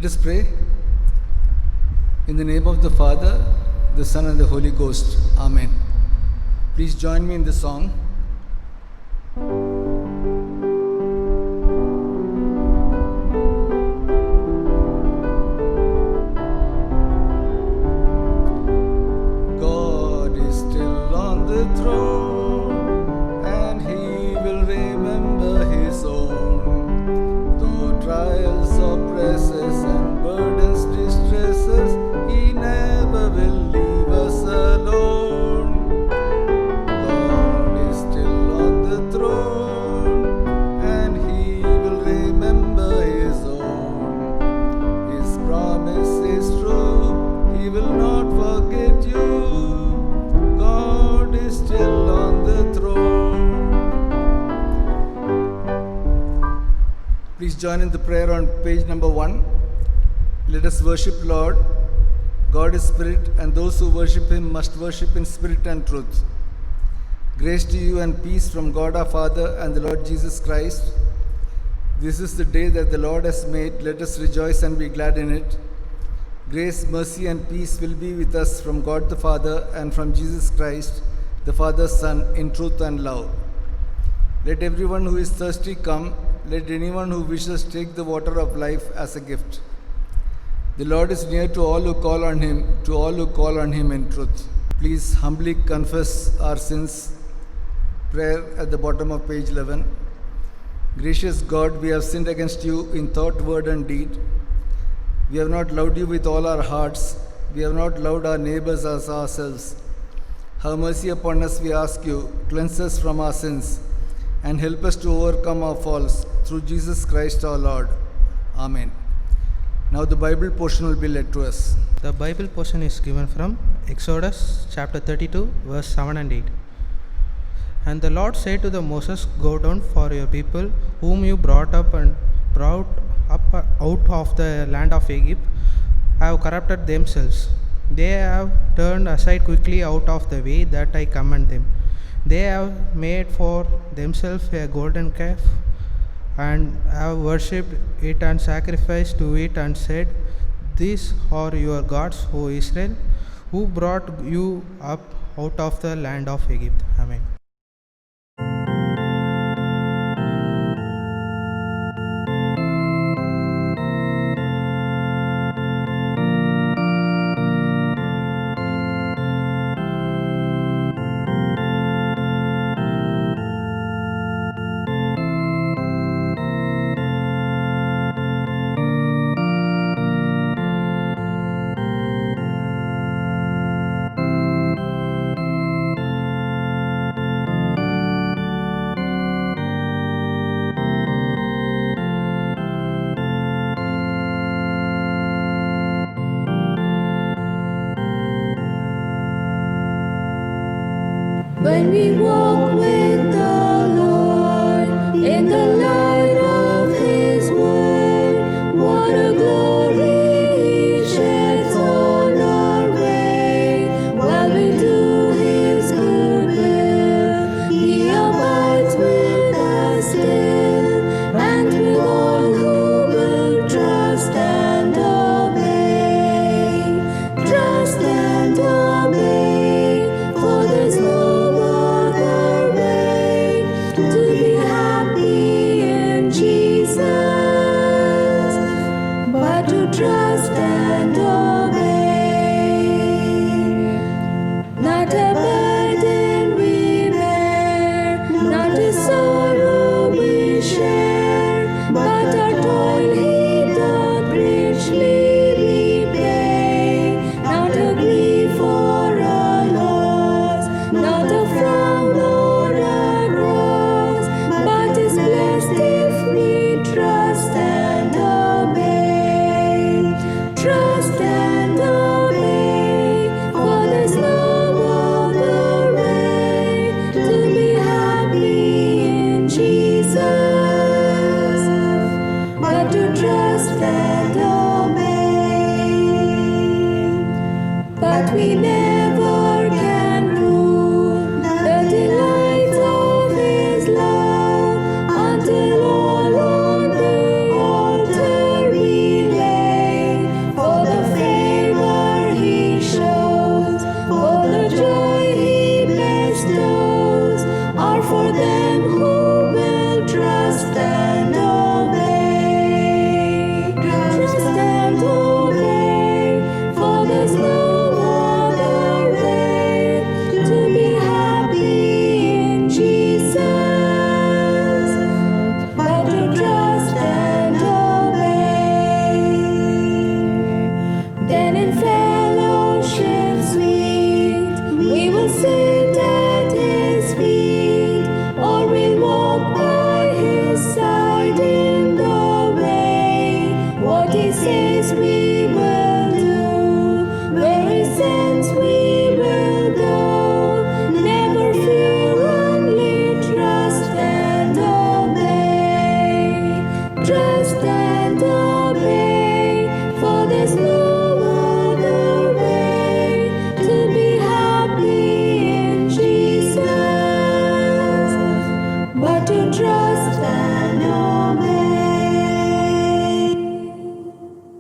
us pray. In the name of the Father, the Son, and the Holy Ghost. Amen. Please join me in the song. God is still on the throne, and He will remember His own. Though trials, oppresses, and burdens distresses, He never will leave us alone. God is still on the throne, and He will remember His own. His promise is true, He will not forget you. God is still on the throne. Please join in the prayer on page number 1. Let us worship Lord. God is spirit, and those who worship Him must worship in spirit and truth. Grace to you and peace from God our Father and the Lord Jesus Christ. This is the day that the Lord has made. Let us rejoice and be glad in it. Grace, mercy, and peace will be with us from God the Father and from Jesus Christ, the Father's Son, in truth and love. Let everyone who is thirsty come. Let anyone who wishes take the water of life as a gift. The Lord is near to all who call on Him, to all who call on Him in truth. Please humbly confess our sins. Prayer at the bottom of page 11. Gracious God, we have sinned against you in thought, word, and deed. We have not loved you with all our hearts. We have not loved our neighbors as ourselves. Have mercy upon us, we ask you. Cleanse us from our sins and help us to overcome our faults through Jesus Christ our Lord. Amen. Now the Bible portion will be led to us. The Bible portion is given from Exodus chapter 32, verse 7 and 8. And the Lord said to the Moses, Go down, for your people, whom you brought up out of the land of Egypt, have corrupted themselves. They have turned aside quickly out of the way that I command them. They have made for themselves a golden calf, and have worshipped it and sacrificed to it, and said, These are your gods, O Israel, who brought you up out of the land of Egypt. Amen. When we walk with the Lord in the light of His word, what a glory He sheds on our way. While we do His good will, He abides with us still, and with all who will trust and obey. Trust and obey, for there's no other way to be happy in Jesus, but to trust and obey. Not a burden we bear, not a sorrow we share, but our toil He doth richly repay. Not a grief or a loss, not a frown or a cross, but is blessed if we trust and obey.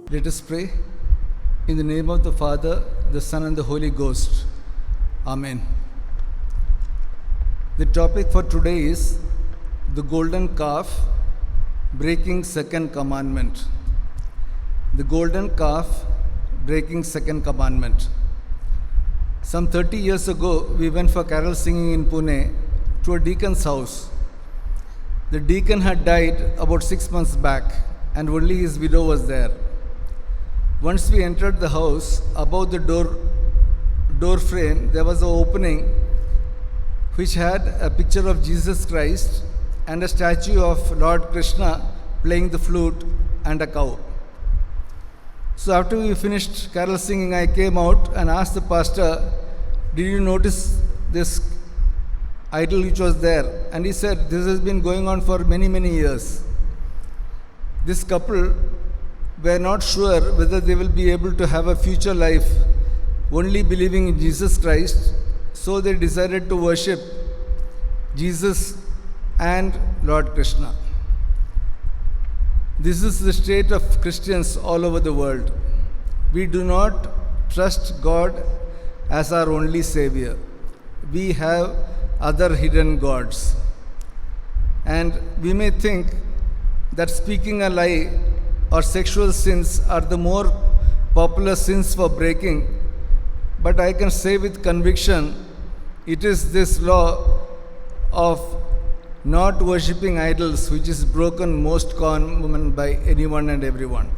Let us pray. In the name of the Father, the Son, and the Holy Ghost. Amen. The topic for today is the golden calf breaking second commandment. The golden calf breaking second commandment. Some 30 years ago, we went for carol singing in Pune to a deacon's house. The deacon had died about 6 months back, and only his widow was there. Once we entered the house, above the door frame, there was an opening which had a picture of Jesus Christ and a statue of Lord Krishna playing the flute and a cow. So after we finished carol singing, I came out and asked the pastor, "Did you notice this idol which was there?" And he said, "This has been going on for many, many years." This couple were not sure whether they will be able to have a future life only believing in Jesus Christ, so they decided to worship Jesus and Lord Krishna. This is the state of Christians all over the world. We do not trust God as our only Savior. We have other hidden gods. And we may think that speaking a lie or sexual sins are the more popular sins for breaking, but I can say with conviction, it is this law of not worshipping idols which is broken most common by anyone and everyone.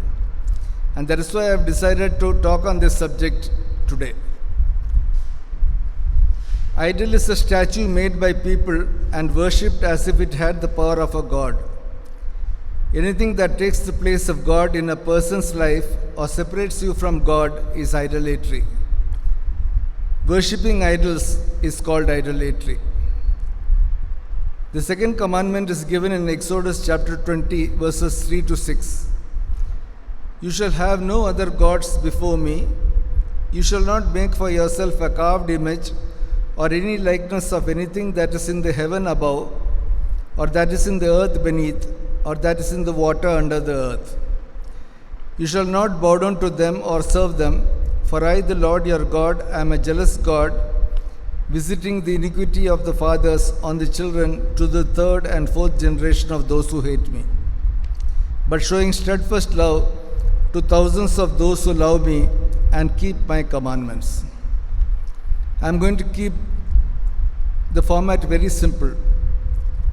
And that is why I have decided to talk on this subject today. Idol is a statue made by people and worshipped as if it had the power of a god. Anything that takes the place of God in a person's life or separates you from God is idolatry. Worshipping idols is called idolatry. The second commandment is given in Exodus chapter 20, verses 3 to 6. "You shall have no other gods before me. You shall not make for yourself a carved image or any likeness of anything that is in the heaven above, or that is in the earth beneath, or that is in the water under the earth. You shall not bow down to them or serve them, for I, the Lord your God, am a jealous God, visiting the iniquity of the fathers on the children to the third and fourth generation of those who hate me, but showing steadfast love to thousands of those who love me and keep my commandments." I'm going to keep the format very simple.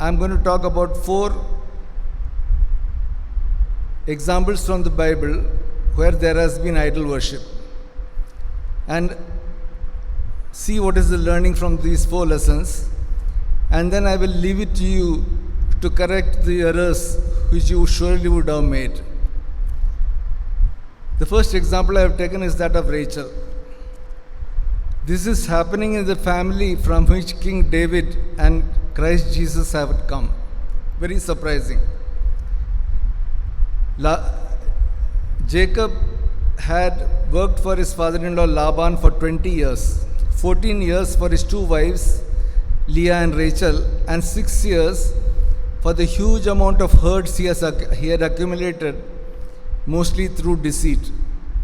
I'm going to talk about 4 examples from the Bible where there has been idol worship, and see what is the learning from these 4 lessons, and then I will leave it to you to correct the errors which you surely would have made. The first example I have taken is that of Rachel. This is happening in the family from which King David and Christ Jesus have come. Very surprising. Jacob had worked for his father-in-law Laban for 20 years, 14 years for his 2 wives, Leah and Rachel, and 6 years for the huge amount of herds he had accumulated, mostly through deceit.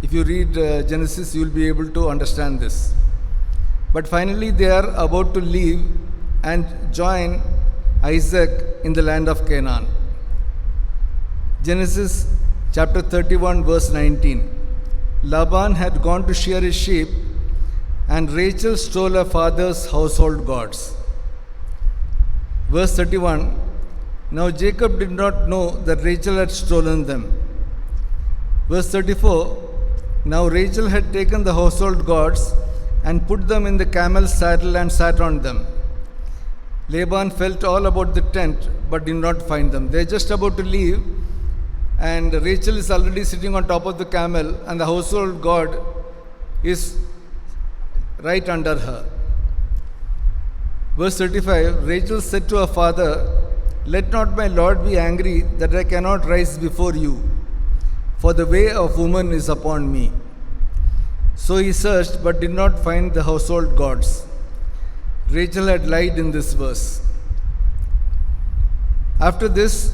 If you read Genesis, you will be able to understand this. But finally, they are about to leave and join Isaac in the land of Canaan. Genesis chapter 31, verse 19. Laban had gone to shear his sheep, and Rachel stole her father's household gods. Verse 31. Now Jacob did not know that Rachel had stolen them. Verse 34. Now Rachel had taken the household gods and put them in the camel's saddle and sat on them. Laban felt all about the tent but did not find them. They are just about to leave, and Rachel is already sitting on top of the camel, and the household god is right under her. Verse 35, Rachel said to her father, "Let not my lord be angry that I cannot rise before you, for the way of woman is upon me." So he searched but did not find the household gods. Rachel had lied in this verse. After this,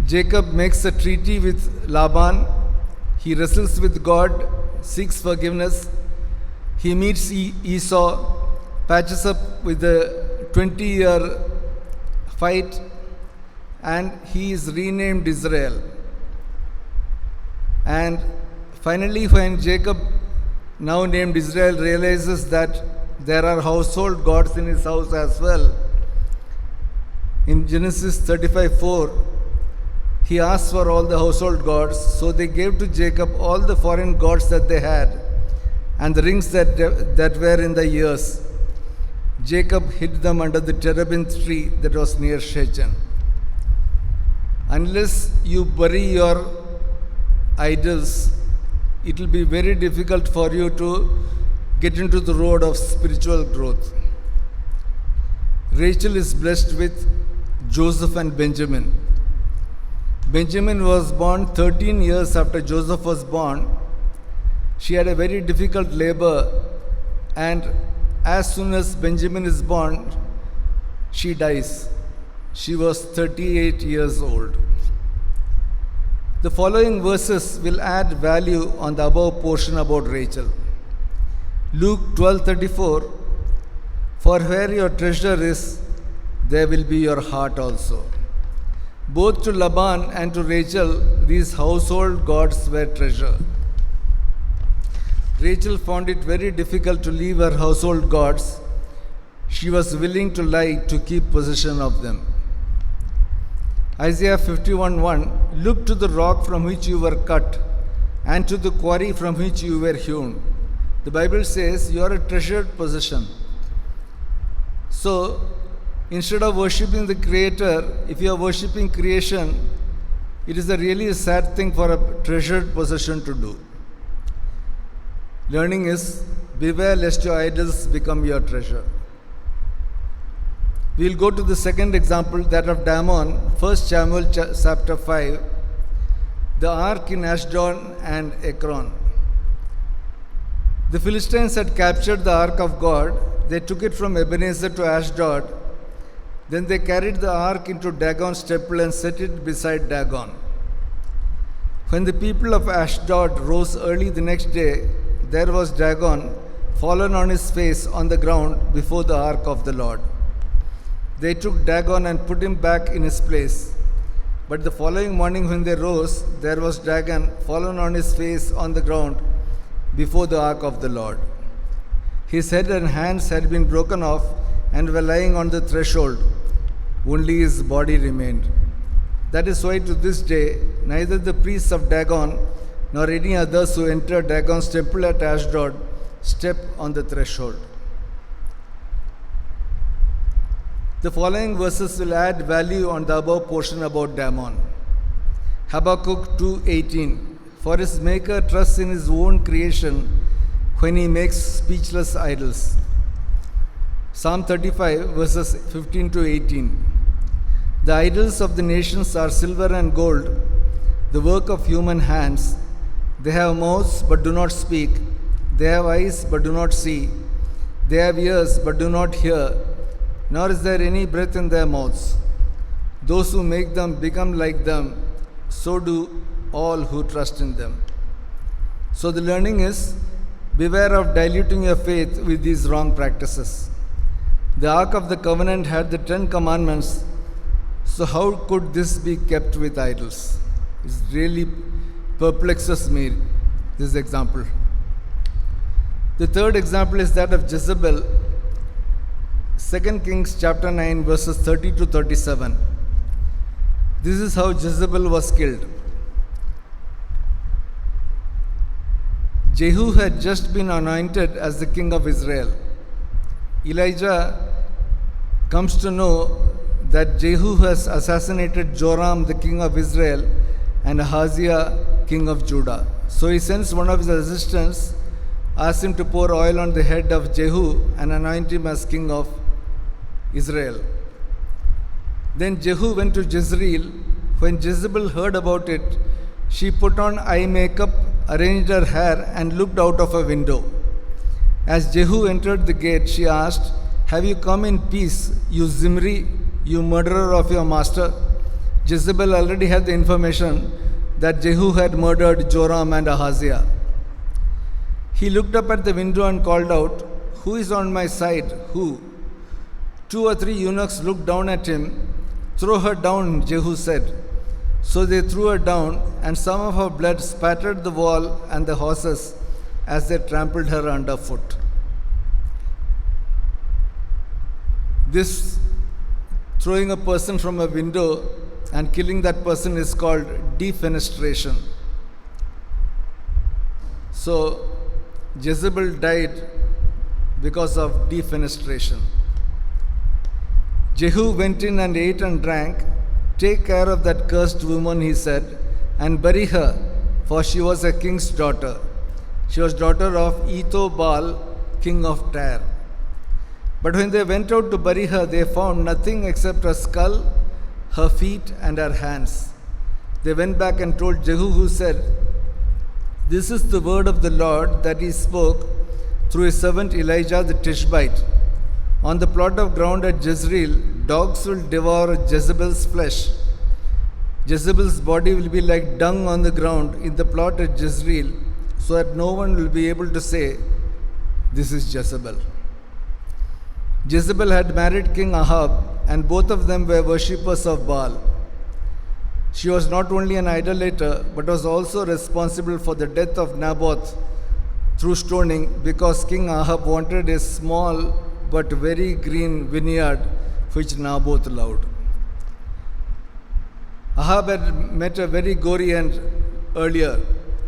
Jacob makes a treaty with Laban He wrestles with God, seeks forgiveness. He meets Esau, patches up with a 20-year fight, and he is renamed Israel. And finally, when Jacob, now named Israel, realizes that there are household gods in his house as well, in Genesis 35:4, he asked for all the household gods. So they gave to Jacob all the foreign gods that they had and the rings that were in the ears. Jacob hid them under the terebinth tree that was near Shechem. Unless you bury your idols, it will be very difficult for you to get into the road of spiritual growth. Rachel is blessed with Joseph and Benjamin. Benjamin was born 13 years after Joseph was born. She had a very difficult labor, and as soon as Benjamin is born, she dies. She was 38 years old. The following verses will add value on the above portion about Rachel. Luke 12:34, for where your treasure is, there will be your heart also. Both to Laban and to Rachel, these household gods were treasure. Rachel found it very difficult to leave her household gods. She was willing to lie to keep possession of them. Isaiah 51:1, look to the rock from which you were cut, and to the quarry from which you were hewn. The Bible says you are a treasured possession. So, instead of worshipping the Creator, if you are worshipping creation, it is really a sad thing for a treasured possession to do. Learning is, beware lest your idols become your treasure. We will go to the second example, that of Damon, 1 Samuel chapter 5, the ark in Ashdod and Ekron. The Philistines had captured the ark of God. They took it from Ebenezer to Ashdod. Then they carried the ark into Dagon's temple and set it beside Dagon. When the people of Ashdod rose early the next day, there was Dagon fallen on his face on the ground before the ark of the Lord. They took Dagon and put him back in his place. But the following morning when they rose, there was Dagon fallen on his face on the ground before the ark of the Lord. His head and hands had been broken off and were lying on the threshold. Only his body remained. That is why to this day, neither the priests of Dagon nor any others who enter Dagon's temple at Ashdod step on the threshold. The following verses will add value on the above portion about Damon. Habakkuk 2:18, for his maker trusts in his own creation when he makes speechless idols. Psalm 35 verses 15 to 18. The idols of the nations are silver and gold, the work of human hands. They have mouths but do not speak. They have eyes but do not see. They have ears but do not hear, nor is there any breath in their mouths. Those who make them become like them, so do all who trust in them. So the learning is, beware of diluting your faith with these wrong practices. The Ark of the Covenant had the 10 commandments, so how could this be kept with idols? It really perplexes me, this example. The third example is that of Jezebel, 2 Kings chapter 9 verses 30 to 37. This is how Jezebel was killed. Jehu had just been anointed as the king of Israel. Elijah comes to know that Jehu has assassinated Joram, the king of Israel, and Ahaziah, king of Judah. So he sends one of his assistants, asks him to pour oil on the head of Jehu and anoint him as king of Israel. Then Jehu went to Jezreel. When Jezebel heard about it, she put on eye makeup, arranged her hair, and looked out of a window. As Jehu entered the gate, she asked, have you come in peace, you Zimri, you murderer of your master? Jezebel already had the information. that Jehu had murdered Joram and Ahaziah. He looked up at the window and called out, "Who is on my side? Who?" 2 or 3 eunuchs looked down at him. "Throw her down," Jehu said. So they threw her down, and some of her blood spattered the wall and the horses as they trampled her underfoot. This throwing a person from a window and killing that person is called defenestration. So Jezebel died because of defenestration. Jehu went in and ate and drank. "Take care of that cursed woman," he said, "and bury her, for she was a king's daughter. She was daughter of Ethobal, king of Tyre." But when they went out to bury her, they found nothing except her skull, her feet, and her hands. They went back and told Jehu, who said, "This is the word of the Lord that he spoke through his servant Elijah the Tishbite. On the plot of ground at Jezreel, dogs will devour Jezebel's flesh. Jezebel's body will be like dung on the ground in the plot at Jezreel, so that no one will be able to say, 'This is Jezebel.'" Jezebel had married King Ahab, and both of them were worshippers of Baal. She was not only an idolater, but was also responsible for the death of Naboth through stoning, because King Ahab wanted a small but very green vineyard which Naboth loved. Ahab had met a very gory end earlier,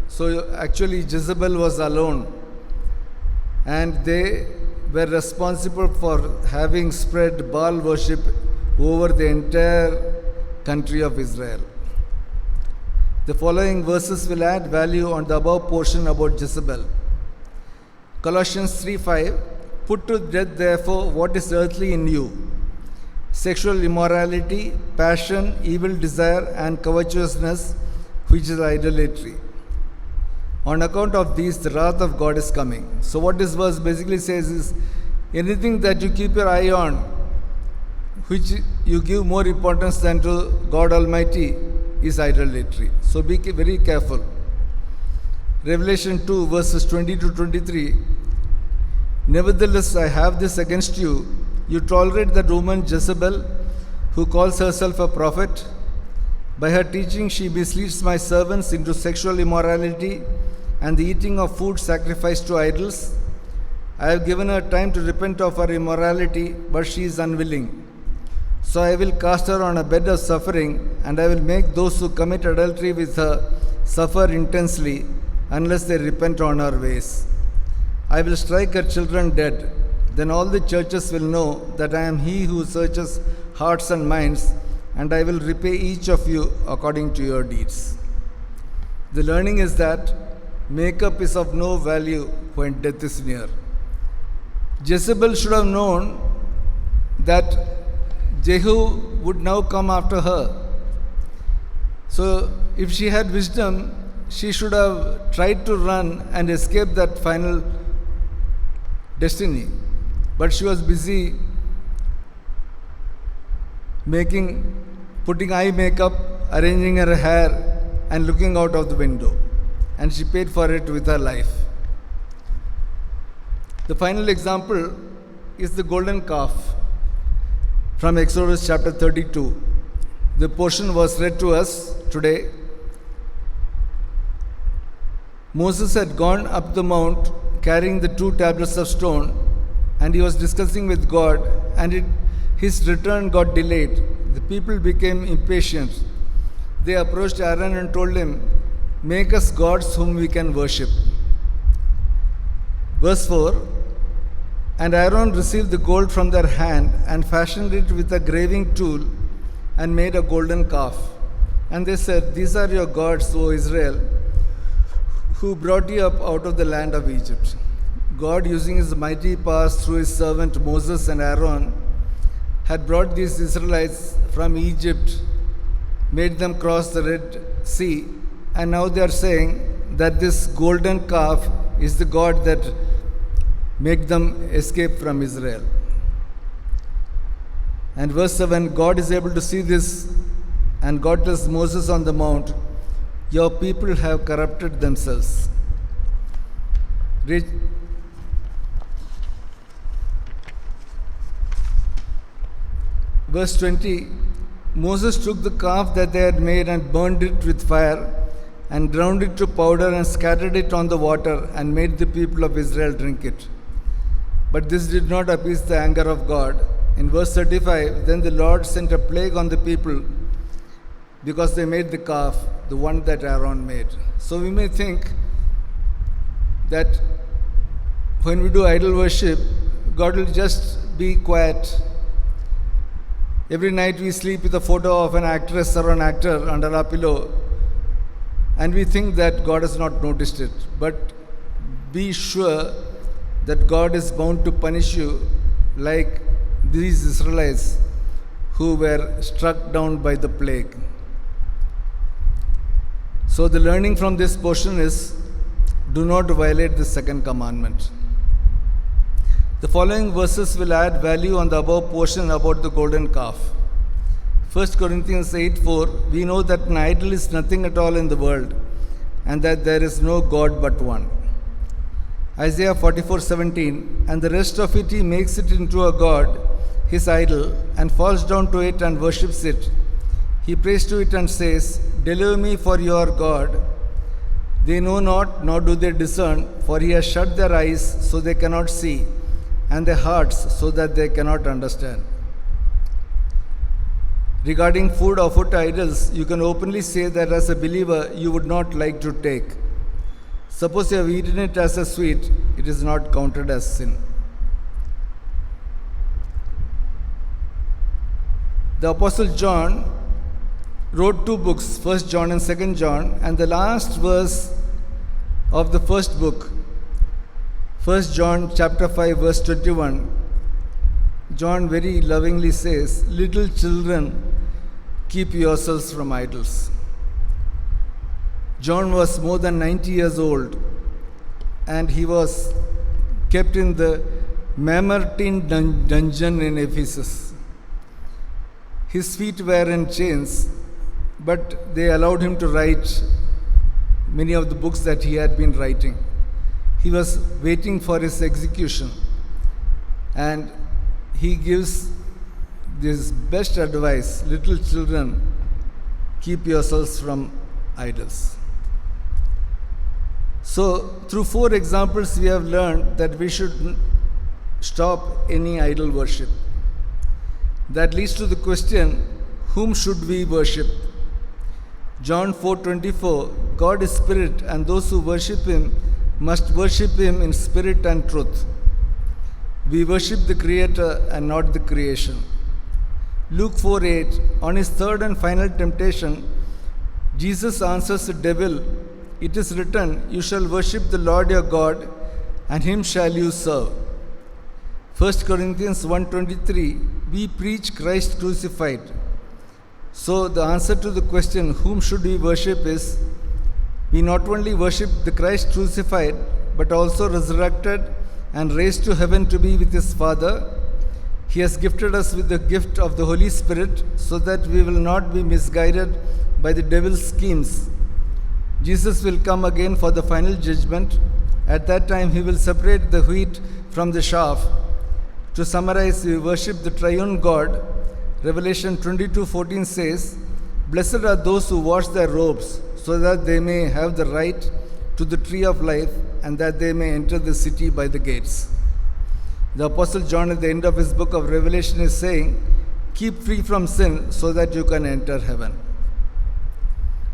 so actually Jezebel was alone, and they were responsible for having spread Baal worship over the entire country of Israel. The following verses will add value on the above portion about Jezebel. Colossians 3:5, "Put to death therefore what is earthly in you, sexual immorality, passion, evil desire, and covetousness, which is idolatry. On account of these, the wrath of God is coming." So what this verse basically says is, anything that you keep your eye on, which you give more importance than to God Almighty, is idolatry. So be very careful. Revelation 2 verses 20 to 23, "Nevertheless, I have this against you. You tolerate that woman Jezebel, who calls herself a prophet. By her teaching, she misleads my servants into sexual immorality and the eating of food sacrificed to idols. I have given her time to repent of her immorality, but she is unwilling. So I will cast her on a bed of suffering, and I will make those who commit adultery with her suffer intensely, unless they repent on her ways. I will strike her children dead. Then all the churches will know that I am he who searches hearts and minds, and I will repay each of you according to your deeds." The learning is that makeup is of no value when death is near. Jezebel should have known that Jehu would now come after her. So if she had wisdom, she should have tried to run and escape that final destiny. But she was busy putting eye makeup, arranging her hair, and looking out of the window. And she paid for it with her life. The final example is the golden calf from Exodus chapter 32. The portion was read to us today. Moses had gone up the mount carrying the 2 tablets of stone, and he was discussing with God, and his return got delayed. The people became impatient. They approached Aaron and told him, "Make us gods whom we can worship." Verse 4, "And Aaron received the gold from their hand and fashioned it with a graving tool and made a golden calf. And they said, 'These are your gods, O Israel, who brought you up out of the land of Egypt.'" God, using his mighty powers through his servant Moses and Aaron, had brought these Israelites from Egypt, made them cross the Red Sea, and now they are saying that this golden calf is the God that made them escape from Israel. And verse 7, God is able to see this, and God tells Moses on the mount, your people have corrupted themselves. Verse 20, Moses took the calf that they had made and burned it with fire and ground it to powder and scattered it on the water and made the people of Israel drink it. But this did not appease the anger of God. In verse 35, then the Lord sent a plague on the people because they made the calf, the one that Aaron made. So we may think that when we do idol worship, God will just be quiet. Every night we sleep with a photo of an actress or an actor under our pillow, and we think that God has not noticed it. But be sure that God is bound to punish you like these Israelites who were struck down by the plague. So the learning from this portion is, do not violate the second commandment. The following verses will add value on the above portion about the golden calf. 1 Corinthians 8:4, we know that an idol is nothing at all in the world, and that there is no God but one. Isaiah 44:17, and the rest of it he makes it into a god, his idol, and falls down to it and worships it. He prays to it and says, deliver me for your God. They know not, nor do they discern, for he has shut their eyes so they cannot see, and their hearts so that they cannot understand. Regarding food offered to idols, you can openly say that as a believer you would not like to take. Suppose you have eaten it as a sweet, it is not counted as sin. The Apostle John wrote 2 books, 1 John and 2 John, and the last verse of the first book, 1 John chapter 5 verse 21, John very lovingly says, little children, keep yourselves from idols. John was more than 90 years old, and he was kept in the Mamertine dungeon in Ephesus. His feet were in chains, but they allowed him to write many of the books that he had been writing. He was waiting for his execution, and he gives this best advice, little children, keep yourselves from idols. So, through 4 examples, we have learned that we should stop any idol worship. That leads to the question, whom should we worship? John 4:24, God is spirit, and those who worship him must worship him in spirit and truth. We worship the Creator and not the creation. Luke 4:8, on his third and final temptation, Jesus answers the devil, it is written, you shall worship the Lord your God, and him shall you serve. 1 Corinthians 1:23, we preach Christ crucified. So the answer to the question, whom should we worship, is we not only worship the Christ crucified, but also resurrected and raised to heaven to be with his Father. He has gifted us with the gift of the Holy Spirit so that we will not be misguided by the devil's schemes. Jesus will come again for the final judgment. At that time, he will separate the wheat from the chaff. To summarize, we worship the triune God. Revelation 22:14 says, blessed are those who wash their robes, so that they may have the right to the tree of life, and that they may enter the city by the gates. The Apostle John at the end of his book of Revelation is saying, keep free from sin so that you can enter heaven.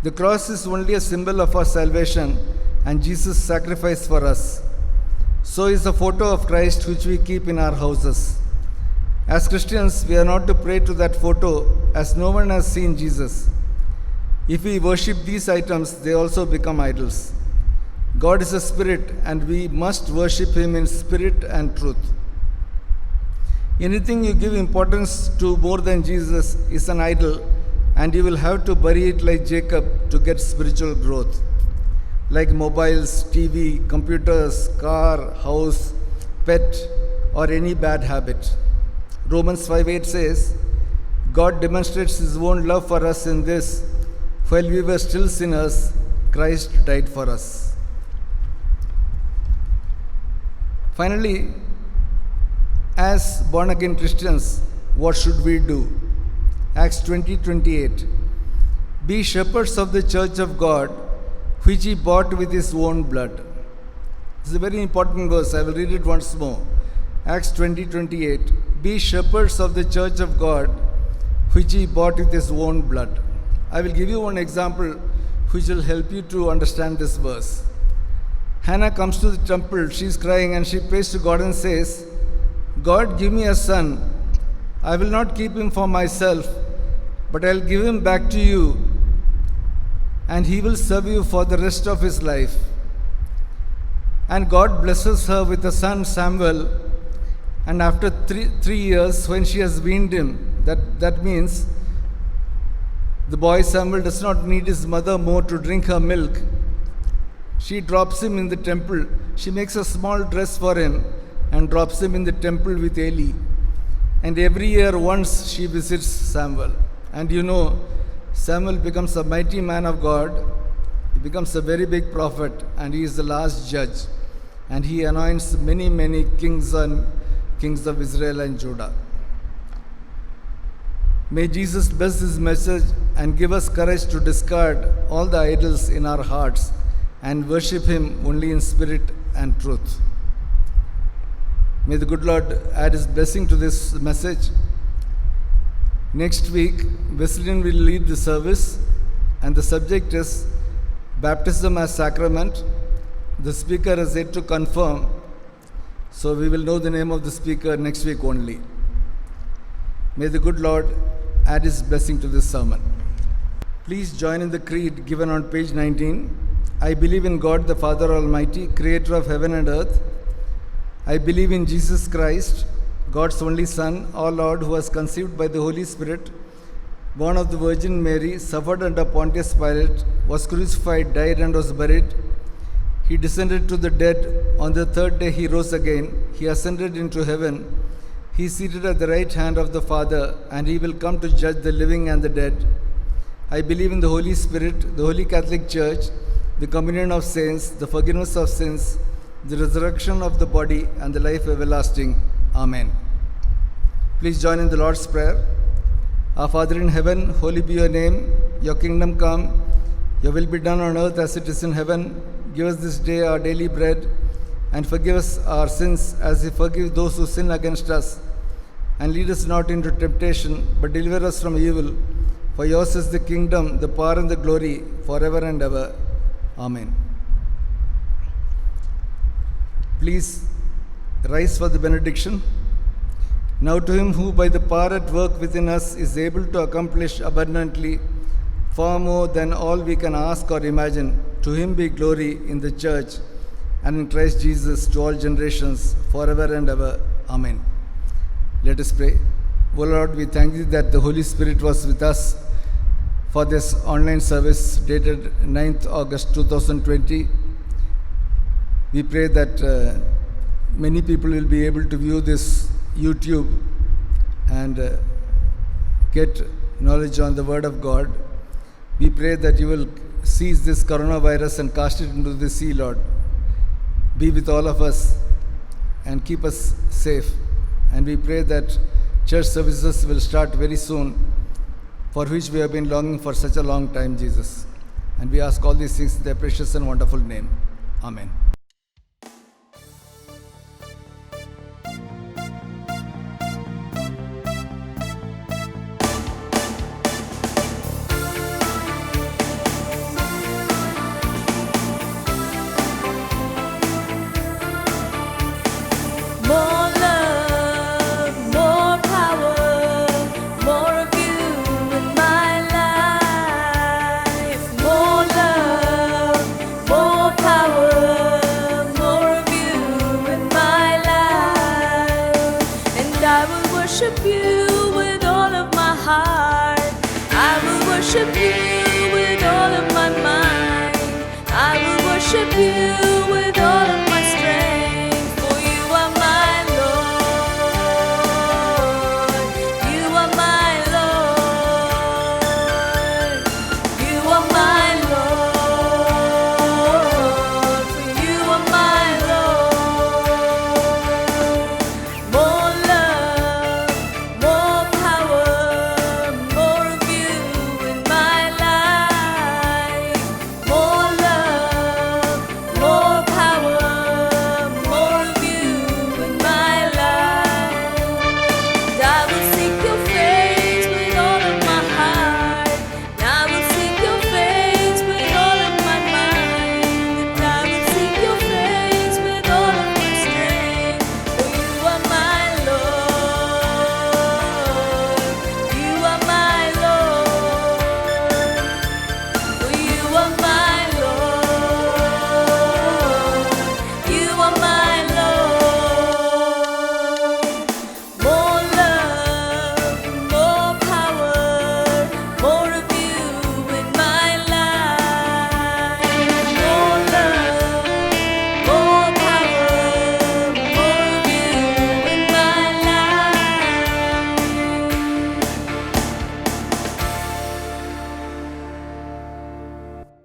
The cross is only a symbol of our salvation and Jesus' sacrifice for us. So is a photo of Christ which we keep in our houses. As Christians, we are not to pray to that photo, as no one has seen Jesus. If we worship these items, they also become idols. God is a spirit, and we must worship him in spirit and truth. Anything you give importance to more than Jesus is an idol, and you will have to bury it like Jacob to get spiritual growth. Like mobiles, TV, computers, car, house, pet, or any bad habit. Romans 5:8 says, God demonstrates his own love for us in this, while we were still sinners, Christ died for us. Finally, as born again Christians, what should we do? Acts 20:28. Be shepherds of the church of God, which he bought with his own blood. This is a very important verse. I will read it once more. Acts 20:28. Be shepherds of the church of God, which he bought with his own blood. I will give you one example which will help you to understand this verse. Hannah comes to the temple, she is crying, and she prays to God and says, God, give me a son. I will not keep him for myself, but I'll give him back to you, and he will serve you for the rest of his life. And God blesses her with a son, Samuel, and after three years, when she has weaned him, that means the boy Samuel does not need his mother more to drink her milk. She drops him in the temple. She makes a small dress for him and drops him in the temple with Eli. And every year once she visits Samuel. And you know, Samuel becomes a mighty man of God. He becomes a very big prophet, and he is the last judge. And he anoints many, many kings of Israel and Judah. May Jesus bless this message and give us courage to discard all the idols in our hearts and worship him only in spirit and truth. May the good Lord add his blessing to this message. Next week, Wesleyan will lead the service, and the subject is Baptism as Sacrament. The speaker is yet to confirm, so we will know the name of the speaker next week only. May the good Lord add his blessing to this sermon. Please join in the creed given on page 19. I believe in God the Father Almighty, creator of heaven and earth. I believe in Jesus Christ, God's only Son, our Lord, who was conceived by the Holy Spirit, born of the Virgin Mary, suffered under Pontius Pilate, was crucified, died, and was buried. He descended to the dead. On the third day he rose again. He ascended into heaven. He is seated at the right hand of the Father, and he will come to judge the living and the dead. I believe in the Holy Spirit, the Holy Catholic Church, the communion of saints, the forgiveness of sins, the resurrection of the body, and the life everlasting. Amen. Please join in the Lord's Prayer. Our Father in heaven, holy be your name. Your kingdom come. Your will be done on earth as it is in heaven. Give us this day our daily bread, and forgive us our sins as we forgive those who sin against us. And lead us not into temptation, but deliver us from evil. For yours is the kingdom, the power, and the glory, forever and ever. Amen. Please rise for the benediction. Now to him who by the power at work within us is able to accomplish abundantly, far more than all we can ask or imagine, to him be glory in the church and in Christ Jesus to all generations, forever and ever. Amen. Let us pray. O Lord, we thank you that the Holy Spirit was with us for this online service dated 9th August 2020. We pray that many people will be able to view this YouTube and get knowledge on the Word of God. We pray that you will seize this coronavirus and cast it into the sea, Lord. Be with all of us and keep us safe. And we pray that church services will start very soon, for which we have been longing for such a long time, Jesus. And we ask all these things in their precious and wonderful name. Amen.